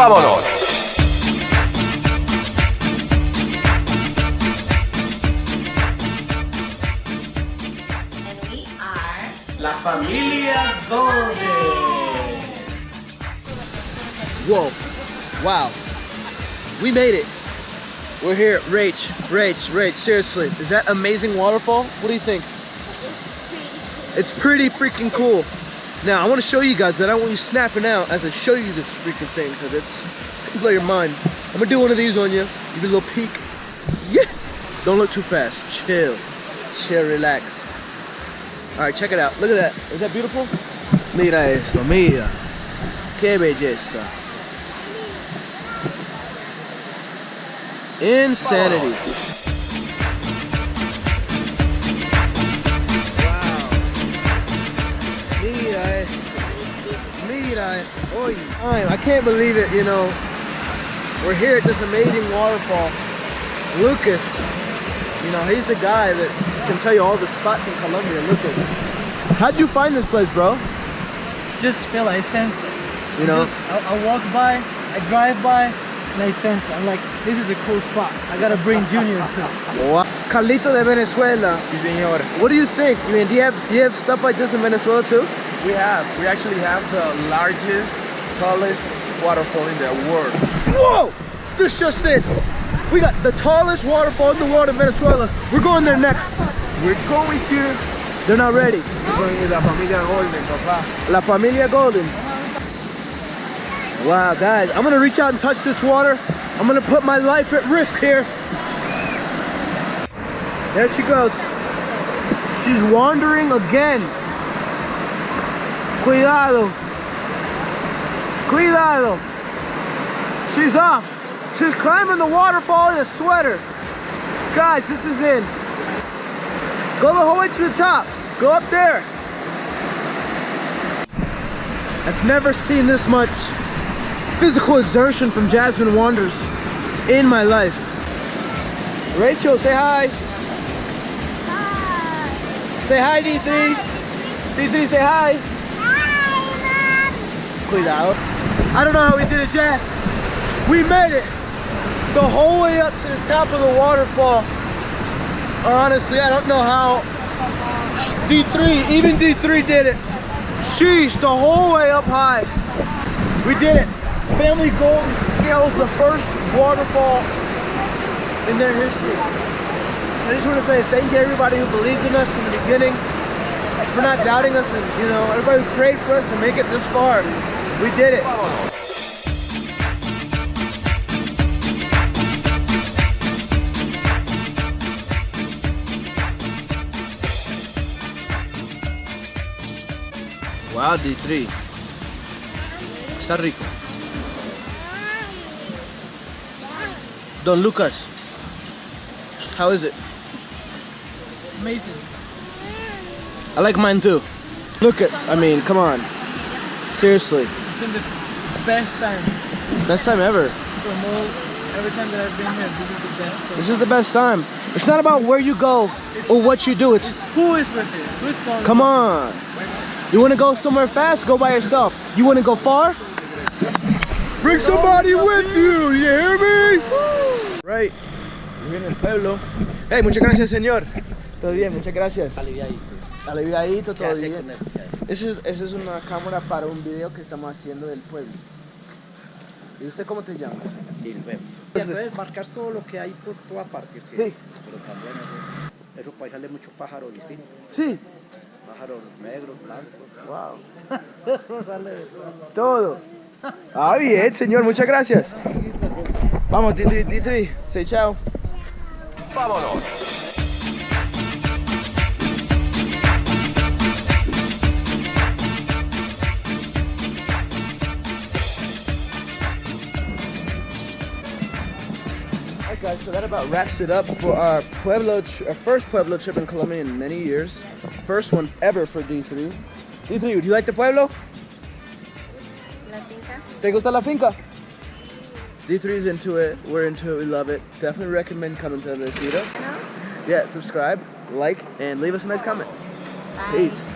¡Vámonos! And we are La familia Golden. Whoa, wow, we made it. We're here at Rach, seriously, is that amazing waterfall? What do you think? It's pretty freaking cool. Now, I want to show you guys, but I don't want you snapping out as I show you this freaking thing, because it's gonna blow your mind. I'm gonna do one of these on you, give you a little peek. Yeah! Don't look too fast, chill, relax. All right, check it out, look at that. Is that beautiful? Mira esto, mira. Qué belleza. Insanity. Wow. Mira esto. Mira esto. Oy. I can't believe it, you know. We're here at this amazing waterfall. Lucas, you know, he's the guy that can tell you all the spots in Colombia. Lucas. How'd you find this place, bro? Just feel it, I sense it. You know? I walk by, I drive by, and I sense it. I'm like, this is a cool spot. I gotta bring Junior too. Wow. Carlito de Venezuela. Sí, señor. What do you think? I mean, do you have stuff like this in Venezuela too? We actually have the largest, tallest waterfall in the world. Whoa! This just in. We got the tallest waterfall in the world in Venezuela. We're going there next. We're going to They're not ready. La familia Golden, papá. La Familia Golden. Wow, guys, I'm gonna reach out and touch this water. I'm gonna put my life at risk here. There she goes. She's wandering again. Cuidado. Cuidado. She's off. She's climbing the waterfall in a sweater. Guys, this is in. Go the whole way to the top. Go up there. I've never seen this much physical exertion from Jasmine Wanders in my life. Rachel, say hi. Hi. Say hi, D3. D3, say hi. Hi, Mom. Cuidado. I don't know how we did it, Jazz. We made it the whole way up to the top of the waterfall. Honestly, I don't know how even D3 did it. Sheesh, the whole way up high. We did it. Family Golden scales the first waterfall in their history. I just want to say thank you to everybody who believed in us from the beginning, for not doubting us, and you know, everybody who prayed for us to make it this far. We did it. Wow, D3. Está rico. Don Lucas, how is it? Amazing. I like mine too. Lucas, I mean, come on. Seriously. It's been the best time. Best time ever. Every time that I've been here, this is the best time. This is the best time. It's not about where you go or what you do. It's who is with you. Who's going? come on. You want to go somewhere fast? Go by yourself. You want to go far? Bring somebody with you. You hear me? Right. Viene el pueblo. Hey, muchas gracias, señor. Todo bien, muchas gracias. Aliviadito, todo bien. Esa es una cámara para un video que estamos haciendo del pueblo. ¿Y usted cómo te llamas? Gilberto. Entonces marcas todo lo que hay por toda parte. Sí. Pero también esos paisales muchos pájaros distintos. Sí. Pájaros negros, blancos. Wow. Todo. Ah, bien, señor, muchas gracias. Vamos, D3, say chao. ¡Vámonos! Alright guys, so that about wraps it up for our first Pueblo trip in Colombia in many years. First one ever for D3. D3, do you like the Pueblo? La finca. ¿Te gusta la finca? D3 is into it, we're into it, we love it. Definitely recommend coming to Retiro. No? Yeah, subscribe, like, and leave us a nice comment. Bye. Peace.